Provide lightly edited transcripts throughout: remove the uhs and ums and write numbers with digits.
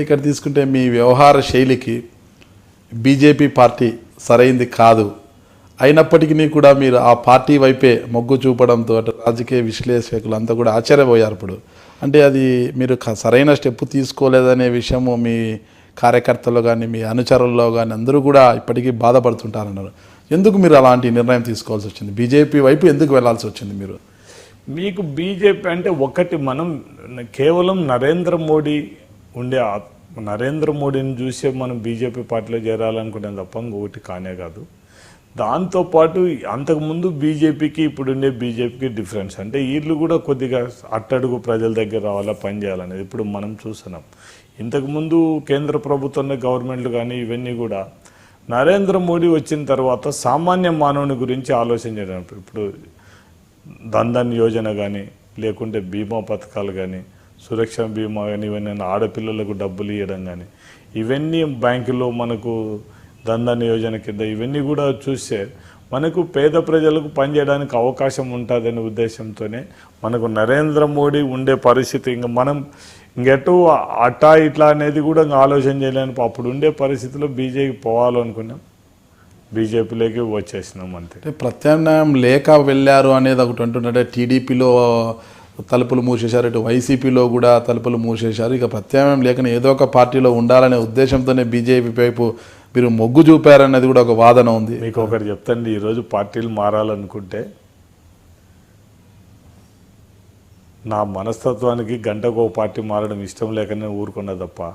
ఇక్కడ తీసుకుంటే మీ వ్యవహార శైలికి బీజేపీ పార్టీ సరైంది కాదు అయినప్పటికీ కూడా మీరు ఆ పార్టీ వైపే మొగ్గు చూపడంతో అటు రాజకీయ విశ్లేషకులు అంతా కూడా ఆశ్చర్యపోయారు. ఇప్పుడు అంటే అది మీరు సరైన స్టెప్ తీసుకోలేదనే విషయము మీ కార్యకర్తల్లో కానీ మీ అనుచరుల్లో కానీ అందరూ కూడా ఇప్పటికీ బాధపడుతుంటారన్నారు. ఎందుకు మీరు అలాంటి నిర్ణయం తీసుకోవాల్సి వచ్చింది? బీజేపీ వైపు ఎందుకు వెళ్లాల్సి వచ్చింది మీరు? మీకు బీజేపీ అంటే ఒకటి, మనం కేవలం నరేంద్ర మోడీని చూసే మనం బీజేపీ పార్టీలో చేరాలనుకునే తప్ప ఇంకొకటి కానే కాదు. దాంతోపాటు అంతకుముందు బీజేపీకి ఇప్పుడుండే బీజేపీకి డిఫరెన్స్ అంటే వీళ్ళు కూడా కొద్దిగా అట్టడుగు ప్రజల దగ్గర రావాలా, పనిచేయాలనేది ఇప్పుడు మనం చూస్తున్నాం. ఇంతకుముందు కేంద్ర ప్రభుత్వంలో గవర్నమెంట్లు కానీ ఇవన్నీ కూడా నరేంద్ర మోడీ వచ్చిన తర్వాత సామాన్య మానవుని గురించి ఆలోచన చేయడం. ఇప్పుడు ధన్ యోజన కానీ లేకుంటే బీమా పథకాలు కానీ సురక్ష బీమా కానీ ఇవన్నీ ఆడపిల్లలకు డబ్బులు ఇవ్వడం కానీ ఇవన్నీ బ్యాంకులో మనకు ధన్ యోజన కింద ఇవన్నీ కూడా చూస్తే మనకు పేద ప్రజలకు పనిచేయడానికి అవకాశం ఉంటుందనే ఉద్దేశంతోనే మనకు నరేంద్ర మోడీ ఉండే పరిస్థితి ఇంకా మనం ఇంకెటు అట్టా ఇట్లా అనేది కూడా ఇంకా ఆలోచన చేయలేని అప్పుడు ఉండే పరిస్థితిలో బీజేపీ పోవాలనుకున్నాం, బీజేపీలోకి వచ్చేసినాం అంతే. ప్రత్యామ్నాయం లేక వెళ్ళారు అనేది ఒకటి అంటుంటే టీడీపీలో తలుపులు మూసేశారు, ఇటు వైసీపీలో కూడా తలుపులు మూసేశారు. ఇక ప్రత్యామ్నాయం లేకనే ఏదో ఒక పార్టీలో ఉండాలనే ఉద్దేశంతోనే బీజేపీ వైపు మీరు మొగ్గు చూపారన్నది కూడా ఒక వాదన ఉంది. మీకు ఒకటి చెప్తాండి, ఈరోజు పార్టీలు మారాలనుకుంటే నా మనస్తత్వానికి గంటకు ఒక పార్టీ మారడం ఇష్టం లేకనే ఊరుకున్నా తప్ప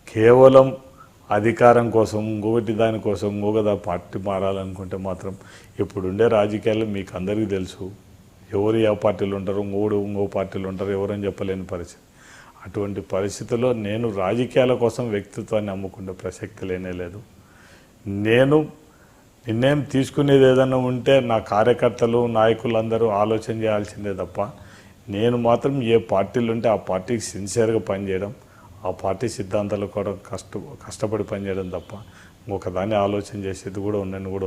కేవలం అధికారం కోసం ఇంకొకటి దానికోసం ఇంకొక పార్టీ మారాలనుకుంటే మాత్రం ఇప్పుడుండే రాజకీయాలు మీకు అందరికీ తెలుసు. ఎవరు ఏ పార్టీలు ఉంటారు, ఇంకో పార్టీలు ఉంటారు, ఎవరని చెప్పలేని పరిస్థితి. అటువంటి పరిస్థితుల్లో నేను రాజకీయాల కోసం వ్యక్తిత్వాన్ని అమ్ముకునే ప్రసక్తి లేనే లేదు. నేను నిర్ణయం తీసుకునేది ఏదైనా ఉంటే నా కార్యకర్తలు నాయకులందరూ ఆలోచన చేయాల్సిందే తప్ప నేను మాత్రం ఏ పార్టీలు ఉంటే ఆ పార్టీకి సిన్సియర్గా పనిచేయడం, ఆ పార్టీ సిద్ధాంతాలు కూడా కష్టపడి పనిచేయడం తప్ప ఇంకొక దాన్ని ఆలోచన చేసేది కూడా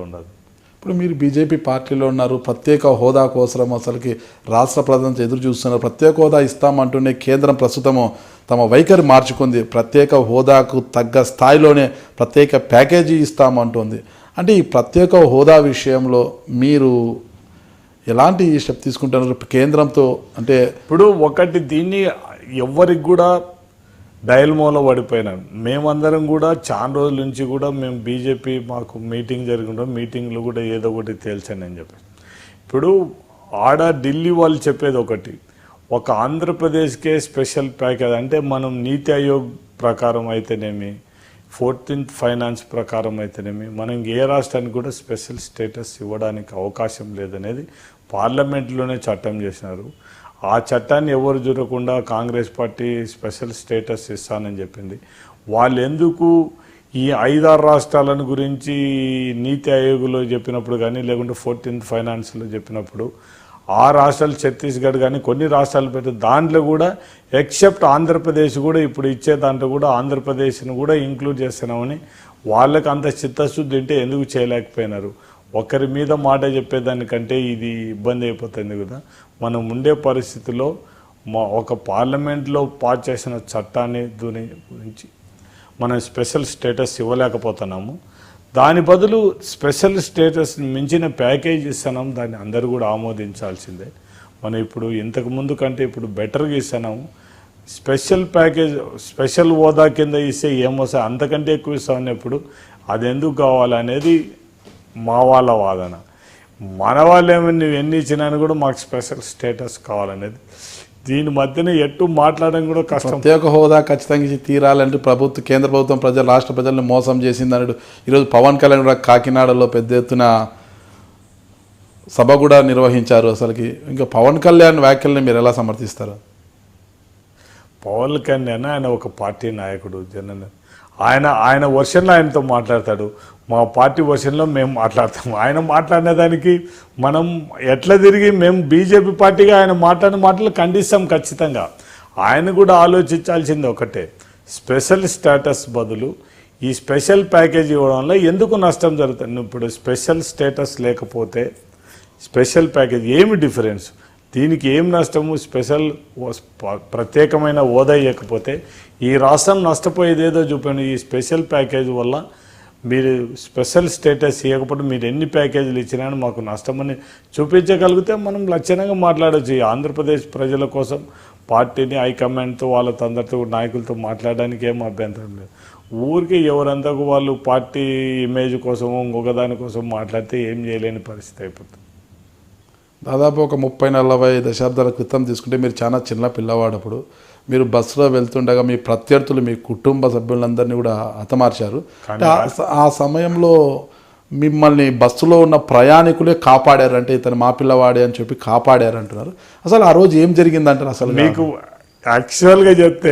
ఉండదు. ఇప్పుడు మీరు బీజేపీ పార్టీలో ఉన్నారు, ప్రత్యేక హోదా కోసం అసలుకి రాష్ట్ర ప్రజలంతా ఎదురు చూస్తున్నారు. ప్రత్యేక హోదా ఇస్తామంటూనే కేంద్రం ప్రస్తుతము తమ వైఖరి మార్చుకుంది. ప్రత్యేక హోదాకు తగ్గ స్థాయిలోనే ప్రత్యేక ప్యాకేజీ ఇస్తామంటుంది. అంటే ఈ ప్రత్యేక హోదా విషయంలో మీరు ఎలాంటి స్టెప్ తీసుకుంటున్నారు కేంద్రంతో? అంటే ఇప్పుడు ఒకటి, దీన్ని ఎవరికి కూడా డయల్మోలో పడిపోయినాం. మేమందరం కూడా చాలా రోజుల నుంచి కూడా మేము బీజేపీ మాకు మీటింగ్ జరుగుతుంటాం, మీటింగ్లు కూడా ఏదో ఒకటి తేల్చండి అని చెప్పి. ఇప్పుడు ఆడ ఢిల్లీ వాళ్ళు చెప్పేది ఒకటి, ఒక ఆంధ్రప్రదేశ్కే స్పెషల్ ప్యాకేజ్ అంటే మనం నీతి ఆయోగ్ ప్రకారం అయితేనేమి 14th ఫైనాన్స్ ప్రకారం అయితేనేమి మనం ఏ రాష్ట్రానికి కూడా స్పెషల్ స్టేటస్ ఇవ్వడానికి అవకాశం లేదనేది పార్లమెంట్లోనే చట్టం చేసినారు. ఆ చట్టాన్ని ఎవరు చూడకుండా కాంగ్రెస్ పార్టీ స్పెషల్ స్టేటస్ ఇస్తానని చెప్పింది. వాళ్ళు ఎందుకు ఈ 5-6 రాష్ట్రాలను గురించి నీతి ఆయోగ్లో చెప్పినప్పుడు కానీ లేకుంటే 14th ఫైనాన్స్లో చెప్పినప్పుడు ఆ రాష్ట్రాలు ఛత్తీస్గఢ్ కానీ కొన్ని రాష్ట్రాలు పెట్టి దాంట్లో కూడా ఎక్సెప్ట్ ఆంధ్రప్రదేశ్ కూడా ఇప్పుడు ఇచ్చే దాంట్లో కూడా ఆంధ్రప్రదేశ్ను కూడా ఇంక్లూడ్ చేస్తున్నామని వాళ్ళకి అంత చిత్తశుద్ధి ఉంటే ఎందుకు చేయలేకపోయినారు? ఒకరి మీద మాట చెప్పేదానికంటే ఇది ఇబ్బంది అయిపోతుంది కదా. మనం ఉండే పరిస్థితిలో ఒక పార్లమెంట్లో పాస్ చేసిన చట్టాన్ని దీని గురించి మనం స్పెషల్ స్టేటస్ ఇవ్వలేకపోతున్నాము. దాని బదులు స్పెషల్ స్టేటస్ మించిన ప్యాకేజ్ ఇస్తున్నాం, దాన్ని అందరూ కూడా ఆమోదించాల్సిందే. మనం ఇప్పుడు ఇంతకుముందు కంటే ఇప్పుడు బెటర్గా ఇస్తున్నాము. స్పెషల్ ప్యాకేజ్ స్పెషల్ హోదా కింద ఇస్తే ఏమొస్తాయి, అంతకంటే ఎక్కువ ఇస్తామన్నప్పుడు అది ఎందుకు కావాలనేది మా వాళ్ళ వాదన. మన వాళ్ళు ఏమో నువ్వు ఎన్ని ఇచ్చినా కూడా మాకు స్పెషల్ స్టేటస్ కావాలనేది. దీని మధ్యన ఎటు మాట్లాడడం కూడా కష్టం. ప్రత్యేక హోదా ఖచ్చితంగా తీరాలంటే కేంద్ర ప్రభుత్వం రాష్ట్ర ప్రజలను మోసం చేసింది అన్నాడు. ఈరోజు పవన్ కళ్యాణ్ కూడా కాకినాడలో పెద్ద ఎత్తున సభ కూడా నిర్వహించారు. అసలుకి ఇంకా పవన్ కళ్యాణ్ వ్యాఖ్యల్ని మీరు ఎలా సమర్థిస్తారు? పవన్ కళ్యాణ్ ఆయన ఒక పార్టీ నాయకుడు, ఆయన వర్షన్లో ఆయనతో మాట్లాడతాడు, మా పార్టీ వర్షన్లో మేము మాట్లాడతాము. ఆయన మాట్లాడిన దానికి మనం ఎట్లా తిరిగి మేము బీజేపీ పార్టీగా ఆయన మాట్లాడిన మాటలు ఖండిస్తాం ఖచ్చితంగా. ఆయన కూడా ఆలోచించాల్సింది ఒకటే, స్పెషల్ స్టేటస్ బదులు ఈ స్పెషల్ ప్యాకేజ్ ఇవ్వడం వల్ల ఎందుకు నష్టం జరుగుతుంది? ఇప్పుడు స్పెషల్ స్టేటస్ లేకపోతే స్పెషల్ ప్యాకేజ్ ఏమి డిఫరెన్స్? దీనికి ఏం నష్టము? ప్రత్యేకమైన హోదా ఇవ్వకపోతే ఈ రాష్ట్రం నష్టపోయేది ఏదో చూపండి. ఈ స్పెషల్ ప్యాకేజ్ వల్ల మీరు స్పెషల్ స్టేటస్ ఇవ్వకపోతే మీరు ఎన్ని ప్యాకేజీలు ఇచ్చినా మాకు నష్టమని చూపించగలిగితే మనం లక్షణంగా మాట్లాడచ్చు. ఈ ఆంధ్రప్రదేశ్ ప్రజల కోసం పార్టీని హైకమాండ్తో వాళ్ళతో అందరితో నాయకులతో మాట్లాడడానికి ఏం అభ్యంతరం లేదు. ఊరికి ఎవరంతకు వాళ్ళు పార్టీ ఇమేజ్ కోసం ఇంకొక దానికోసం మాట్లాడితే ఏం చేయలేని పరిస్థితి అయిపోతుంది. దాదాపు ఒక 30-40 దశాబ్దాల క్రితం తీసుకుంటే మీరు చాలా చిన్న పిల్లవాడప్పుడు మీరు బస్సులో వెళ్తుండగా మీ ప్రత్యర్థులు మీ కుటుంబ సభ్యులందరినీ కూడా హతమార్చారు. ఆ సమయంలో మిమ్మల్ని బస్సులో ఉన్న ప్రయాణికులే కాపాడారు, అంటే ఇతను మా పిల్లవాడే అని చెప్పి కాపాడారు అంటున్నారు. అసలు ఆ రోజు ఏం జరిగిందంటారు? అసలు మీకు యాక్చువల్గా చెప్తే